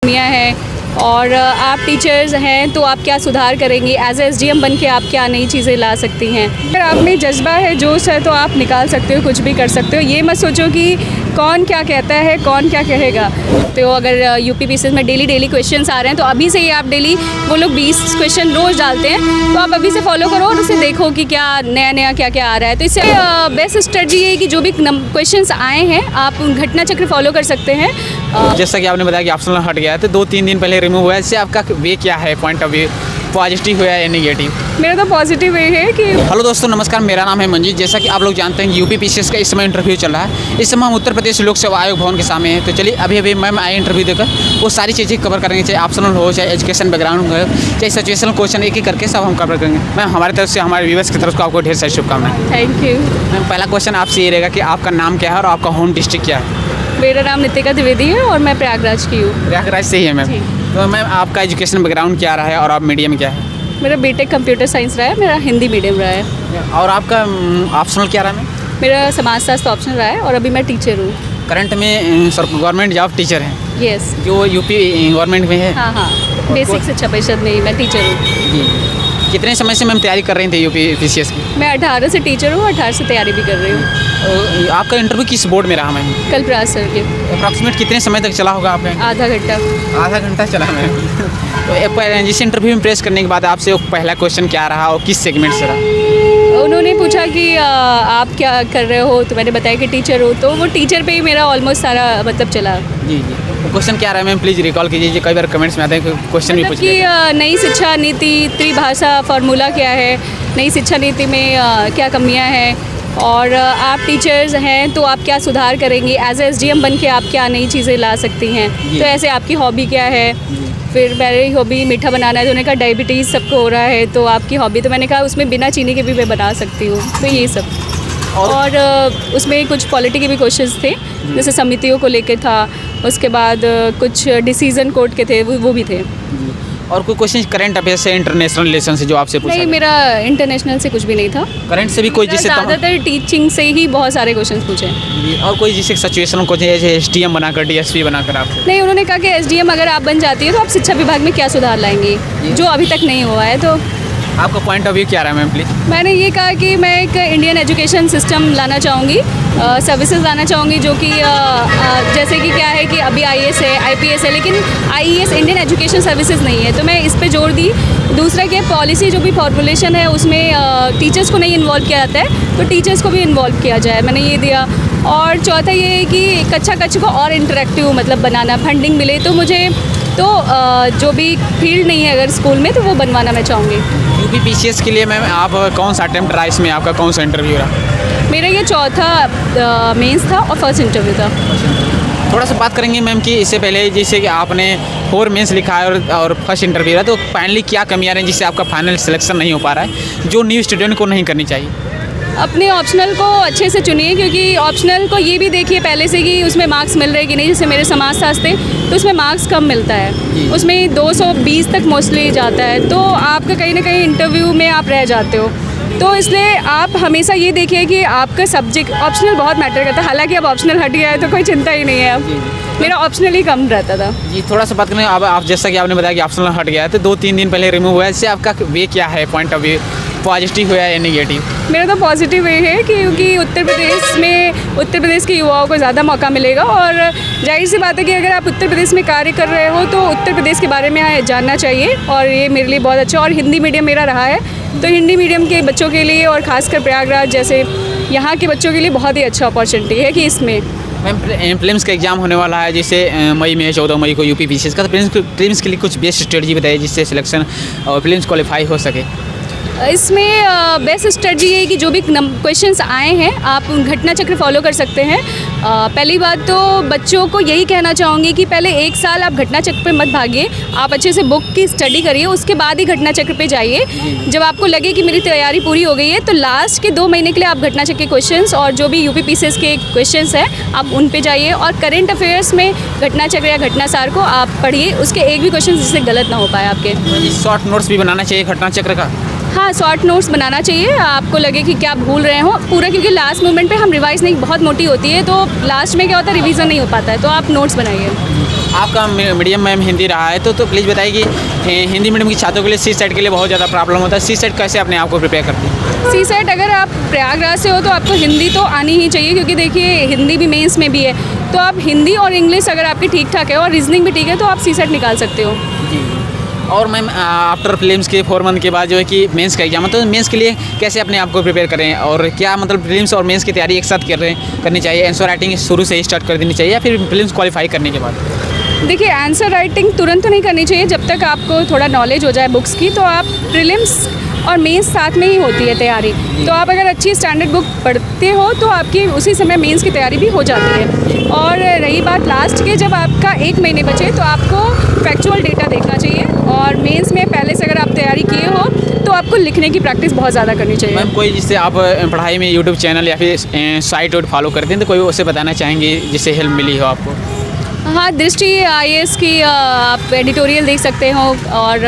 मियाँ हैं और आप टीचर्स हैं तो आप क्या सुधार करेंगी, एज SDM बन के आप क्या नई चीज़ें ला सकती हैं। अगर आप में जज्बा है, जोश है तो आप निकाल सकते हो, कुछ भी कर सकते हो। ये मत सोचो कि कौन क्या कहता है, कौन क्या कहेगा। तो अगर UPPCS में डेली क्वेश्चंस आ रहे हैं तो अभी से ही आप डेली, वो लोग 20 क्वेश्चन रोज़ डालते हैं, तो आप अभी से फॉलो करो और उसे देखो कि क्या नया क्या आ रहा है। तो इससे बेस्ट स्ट्रेटजी है कि जो भी क्वेश्चंस आए हैं आप घटना चक्र फॉलो कर सकते हैं। जैसा कि आपने बताया कि ऑप्शनल हट गया है, तो 2-3 दिन पहले रिमूव हुआ है, इससे आपका वे क्या है, पॉइंट ऑफ व्यू, पॉजिटिव हुआ या नेगेटिव? मेरा तो पॉजिटिव वे है कि हेलो दोस्तों, नमस्कार। मेरा नाम है मंजीत। जैसा कि आप लोग जानते हैं कि UPPCS का इस समय इंटरव्यू चल रहा है। इस समय हम उत्तर प्रदेश लोक सेवा आयोग भवन के सामने हैं। तो चलिए अभी मैम आए इंटरव्यू देकर वो सारी चीज़ें कवर करेंगे, चाहे ऑप्शनल हो, चाहे एजुकेशन बैकग्राउंड हो, चाहे सिचुएशनल क्वेश्चन, एक एक करके सब हम कवर करेंगे। मैम हमारी तरफ से, हमारे व्यूअर्स की तरफ से आपको ढेर सारी शुभकामनाएं। Thank you. मैम पहला क्वेश्चन आपसे ये रहेगा कि आपका नाम क्या है और आपका होम डिस्ट्रिक्ट क्या है? मेरा नाम नितिका द्विवेदी है और मैं प्रयागराज की हूँ। प्रयागराज से ही है मैम। तो मैम आपका एजुकेशन बैकग्राउंड क्या रहा है और आप मीडियम क्या है? मेरा BTech कंप्यूटर साइंस रहा है, मेरा हिंदी मीडियम रहा है। और आपका ऑप्शनल क्या रहा है मैम? मेरा समाजशास्त्र ऑप्शन रहा है और अभी मैं टीचर हूँ। करंट में सर गवर्नमेंट जॉब टीचर हैं यस। जो UP गवर्नमेंट में है? हाँ, बेसिक शिक्षा परिषद में ही मैं टीचर हूँ। जी। कितने समय से मैम तैयारी कर रही थी UPPCS की? मैं 18 से टीचर हूँ, 18 से तैयारी भी कर रही हूँ। आपका इंटरव्यू किस बोर्ड में रहा मैम? कल्पराज सर के। अप्रॉक्सीमेट कितने समय तक चला होगा आपका? आधा घंटा। आधा घंटा चला मैम। तो जिस इंटरव्यू में प्रेस करने के बाद आपसे वो पहला क्वेश्चन क्या रहा और किस सेगमेंट से रहा? उन्होंने पूछा कि आप क्या कर रहे हो, तो मैंने बताया कि टीचर हो, तो वो टीचर पे ही मेरा ऑलमोस्ट सारा मतलब चला। जी। वो क्वेश्चन क्या रहा है मैम, प्लीज़ रिकॉल कीजिए। कई बार कमेंट्स में आते हैं क्वेश्चन भी पूछ कि नई शिक्षा नीति त्रिभाषा फार्मूला क्या है, नई शिक्षा नीति में क्या कमियां हैं और आप टीचर्स हैं तो आप क्या सुधार करेंगी, एज SDM बन के आप क्या नई चीज़ें ला सकती हैं। तो ऐसे आपकी हॉबी क्या है। फिर मेरी हॉबी मीठा बनाना है, तो उन्होंने कहा डायबिटीज़ सबको हो रहा है, तो आपकी हॉबी, तो मैंने कहा उसमें बिना चीनी के भी मैं बना सकती हूँ। तो ये सब और उसमें कुछ पॉलिटी के भी क्वेश्चंस थे, जैसे समितियों को लेकर था, उसके बाद कुछ डिसीजन कोर्ट के थे, वो भी थे। और कोई क्वेश्चन करंट अफेयर से, इंटरनेशनल रिलेशन से जो आपसे पूछा? नहीं, मेरा इंटरनेशनल से कुछ भी नहीं था। करंट से भी कोई जिससे ज़्यादातर टीचिंग से ही बहुत सारे क्वेश्चन पूछे। और कोई जिससे सिचुएशनल क्वेश्चन जैसे SDM बनाकर DSP बनाकर आपसे? नहीं, उन्होंने कहा कि SDM अगर आप बन जाती है तो आप शिक्षा विभाग में क्या सुधार लाएंगी, जो अभी तक नहीं हुआ है। तो आपका पॉइंट ऑफ व्यू क्या रहा है मैम, प्लीज़? मैंने ये कहा कि मैं एक इंडियन एजुकेशन सिस्टम लाना चाहूँगी, सर्विसेज लाना चाहूँगी, जो कि जैसे कि क्या है कि अभी IAS है, IPS है, लेकिन IES इंडियन एजुकेशन सर्विसेज नहीं है, तो मैं इस पे जोर दी। दूसरा कि पॉलिसी जो भी फॉर्मुलेशन है उसमें टीचर्स को नहीं इन्वॉल्व किया जाता है, तो टीचर्स को भी इन्वॉल्व किया जाए, मैंने ये दिया। और चौथा ये है कि कक्षा को और इंटरेक्टिव मतलब बनाना, फंडिंग मिले तो मुझे, तो जो भी फील्ड नहीं है अगर स्कूल में, तो वो बनवाना मैं चाहूँगी। UPPCS के लिए मैम आप कौन सा अटेम्प्ट रहा, इसमें आपका कौन सा इंटरव्यू रहा? मेरा ये चौथा मेंस था और फर्स्ट इंटरव्यू था। थोड़ा सा बात करेंगे मैम कि इससे पहले जैसे कि आपने 4 मेंस लिखा है और फर्स्ट इंटरव्यू रहा, तो फाइनली क्या कमियाँ रही जिससे आपका फाइनल सिलेक्शन नहीं हो पा रहा है, जो न्यू स्टूडेंट को नहीं करनी चाहिए? अपने ऑप्शनल को अच्छे से चुनिए, क्योंकि ऑप्शनल को ये भी देखिए पहले से कि उसमें मार्क्स मिल रहे कि नहीं। जैसे मेरे समाजशास्त्र थे तो उसमें मार्क्स कम मिलता है, उसमें 220 तक मोस्टली जाता है, तो आपका कहीं ना कहीं इंटरव्यू में आप रह जाते हो। तो इसलिए आप हमेशा ये देखिए कि आपका सब्जेक्ट, ऑप्शनल बहुत मैटर करता है। हालांकि अब ऑप्शनल हट गया है तो कोई चिंता ही नहीं है, अब मेरा ऑप्शनल ही कम रहता था। जी, थोड़ा सा बात करें अब आप, जैसा कि आपने बताया कि ऑप्शनल हट गया है, तो 2-3 दिन पहले रिमूव हुआ है, इससे आपका वे क्या है, पॉइंट ऑफ व्यू, पॉजिटिव हुआ या नेगेटिव? मेरा तो पॉजिटिव वे है क्योंकि उत्तर प्रदेश के युवाओं को ज़्यादा मौका मिलेगा, और जाहिर सी बात है कि अगर आप उत्तर प्रदेश में कार्य कर रहे हो तो उत्तर प्रदेश के बारे में जानना चाहिए, और ये मेरे लिए बहुत अच्छा। और हिंदी मीडियम मेरा रहा है, तो हिंदी मीडियम के बच्चों के लिए और ख़ासकर प्रयागराज जैसे यहाँ के बच्चों के लिए बहुत ही अच्छा अपॉर्चुनिटी है कि इसमें। मैम प्रीलिम्स का एग्जाम होने वाला है, जैसे मई में 14 मई को UPPCS का, तो प्रीलिम्स के लिए कुछ बेस्ट स्ट्रेटजी बताइए जिससे सिलेक्शन और प्रीलिम्स क्वालिफाई हो सके। इसमें बेस्ट स्ट्रेटजी है कि जो भी क्वेश्चंस आए हैं आप घटना चक्र फॉलो कर सकते हैं। पहली बात तो बच्चों को यही कहना चाहूँगी कि पहले 1 साल आप घटना चक्र पे मत भागिए, आप अच्छे से बुक की स्टडी करिए, उसके बाद ही घटना चक्र पे जाइए। जब आपको लगे कि मेरी तैयारी पूरी हो गई है तो लास्ट के 2 महीने के लिए आप घटना चक्र के क्वेश्चंस और जो भी UPPCS के क्वेश्चंस हैं आप उन पे जाइए, और करेंट अफेयर्स में घटना चक्र या घटना सार को आप पढ़िए, उसके एक भी क्वेश्चन जिससे गलत ना हो पाए आपके। शॉर्ट नोट्स भी बनाना चाहिए घटना चक्र का? हाँ, शॉर्ट नोट्स बनाना चाहिए, आपको लगे कि क्या भूल रहे हो पूरा, क्योंकि लास्ट मोमेंट पे हम रिवाइज नहीं, बहुत मोटी होती है तो लास्ट में क्या होता है रिवीजन नहीं हो पाता है, तो आप नोट्स बनाइए। आपका मीडियम मैम हिंदी रहा है तो प्लीज़ बताइए कि हिंदी मीडियम के छात्रों के लिए सी सेट के लिए बहुत ज़्यादा प्रॉब्लम होता है। सी सेट कैसे अपने आप को प्रिपेयर करते हैं? सी सेट अगर आप प्रयागराज से हो तो आपको हिंदी तो आनी ही चाहिए, क्योंकि देखिए हिंदी भी मेंस में भी है। तो आप हिंदी और इंग्लिश अगर आपकी ठीक ठाक है और रीजनिंग भी ठीक है तो आप सी सेट निकाल सकते हो। जी। और मैम आफ्टर प्रीलिम्स के 4 मंथ के बाद जो है कि मेंस का एग्जाम है, तो मेंस के लिए कैसे अपने आप को प्रिपेयर करें और क्या मतलब प्रीलिम्स और मेंस की तैयारी एक साथ करनी चाहिए? आंसर राइटिंग शुरू से ही स्टार्ट कर देनी चाहिए या फिर प्रीलिम्स क्वालिफाई करने के बाद? देखिए आंसर राइटिंग तुरंत तो नहीं करनी चाहिए, जब तक आपको थोड़ा नॉलेज हो जाए बुक्स की। तो आप प्रीलिम्स और मेंस साथ में ही होती है तैयारी। तो आप अगर अच्छी स्टैंडर्ड बुक पढ़ते हो तो आपकी उसी समय मेंस की तैयारी भी हो जाती है। और रही बात लास्ट के, जब आपका 1 महीने बचे तो आपको फैक्चुअल डेटा देखना चाहिए। और मेंस में पहले से अगर आप तैयारी किए हो तो आपको लिखने की प्रैक्टिस बहुत ज़्यादा करनी चाहिए। मैम कोई जिससे आप पढ़ाई में यूट्यूब चैनल या फिर साइट वोट फॉलो करते हैं तो कोई उसे बताना चाहेंगे जिससे हेल्प मिली हो आपको? हाँ, दृष्टि IAS की आप एडिटोरियल देख सकते हो और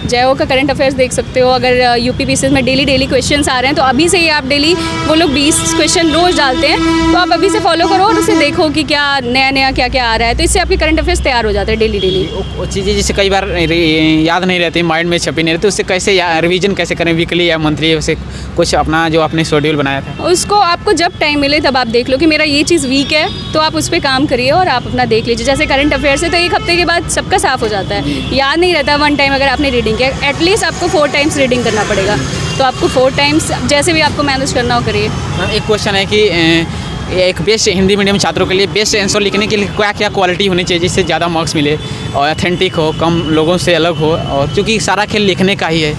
जयो का करंट अफेयर्स देख सकते हो। अगर UPPCS में डेली क्वेश्चंस आ रहे हैं तो अभी से ही आप डेली, वो लोग 20 क्वेश्चन रोज़ डालते हैं, तो आप अभी से फॉलो करो और उसे देखो कि क्या नया क्या आ रहा है। तो इससे आपके करंट अफेयर्स तैयार हो जाते हैं डेली। वो चीज़ें जिससे कई बार याद नहीं रहती, माइंड में छपी नहीं रहती, उससे कैसे रिवीजन कैसे करें, वीकली या मंथली? वैसे कुछ अपना जो आपने शेड्यूल बनाया था उसको आपको जब टाइम मिले तब आप देख लो कि मेरा ये चीज़ वीक है, तो आप उस पर काम करिए और आप अपना देख लीजिए। जैसे करंट अफेयर्स है तो 1 हफ्ते के बाद सबका साफ हो जाता है, याद नहीं रहता 1 टाइम अगर आपने रीडिंग किया। एटलीस्ट आपको 4 टाइम्स रीडिंग करना पड़ेगा, तो आपको 4 टाइम्स जैसे भी आपको मैनेज करना हो करिए। मैम एक क्वेश्चन है कि एक बेस्ट हिंदी मीडियम छात्रों के लिए बेस्ट आंसर लिखने के लिए क्या क्वालिटी होनी चाहिए जिससे ज़्यादा मार्क्स मिले और ऑथेंटिक हो, कम लोगों से अलग हो, और क्योंकि सारा खेल लिखने का ही है।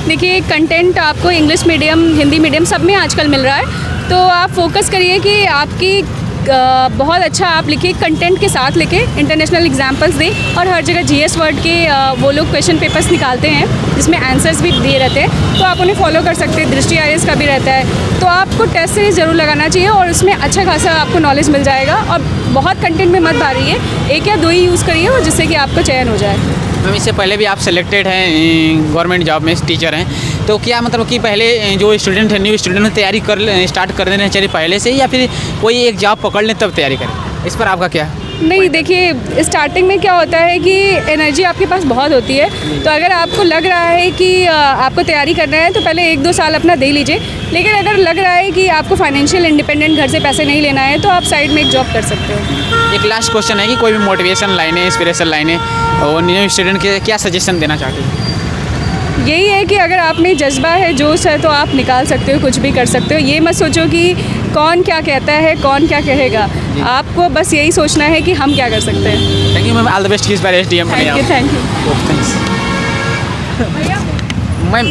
देखिए कंटेंट आपको इंग्लिश मीडियम, हिंदी मीडियम सब में आजकल मिल रहा है, तो आप फोकस करिए कि आपकी बहुत अच्छा आप लिखिए, कंटेंट के साथ लिखे, इंटरनेशनल एग्जाम्पल्स दें। और हर जगह GS वर्ड के वो लोग क्वेश्चन पेपर्स निकालते हैं जिसमें आंसर्स भी दिए रहते हैं, तो आप उन्हें फॉलो कर सकते हैं। दृष्टि IAS का भी रहता है, तो आपको टेस्ट सीरीज ज़रूर लगाना चाहिए और उसमें अच्छा खासा आपको नॉलेज मिल जाएगा। और बहुत कंटेंट में मत भारिए, 1 या 2 ही यूज़ करिए और जिससे कि आपका चयन हो जाए। मैम इससे पहले भी आप सेलेक्टेड हैं गवर्नमेंट जॉब में, टीचर हैं, तो क्या मतलब कि पहले जो स्टूडेंट है, न्यू स्टूडेंट में तैयारी स्टार्ट कर देना चाहिए पहले से, या फिर कोई एक जॉब पकड़ लें तब तैयारी करें? इस पर आपका क्या? नहीं, देखिए स्टार्टिंग में क्या होता है कि एनर्जी आपके पास बहुत होती है, तो अगर आपको लग रहा है कि आपको तैयारी करना है तो पहले 1-2 साल अपना दे लीजिए। लेकिन अगर लग रहा है कि आपको फाइनेंशियल इंडिपेंडेंट घर से पैसे नहीं लेना है तो आप साइड में एक जॉब कर सकते हो। एक लास्ट क्वेश्चन है कि कोई भी मोटिवेशन लाइनें, इंस्पिरेशन लाइनें और न्यू स्टूडेंट के क्या सजेशन देना चाहते हैं? यही है कि अगर आप में जज्बा है, जोश है, तो आप निकाल सकते हो, कुछ भी कर सकते हो। ये मत सोचो कि कौन क्या कहता है, कौन क्या कहेगा, आपको बस यही सोचना है कि हम क्या कर सकते हैं। Thank you ma'am, all the best. किस बार SDM थैंक यू। मैम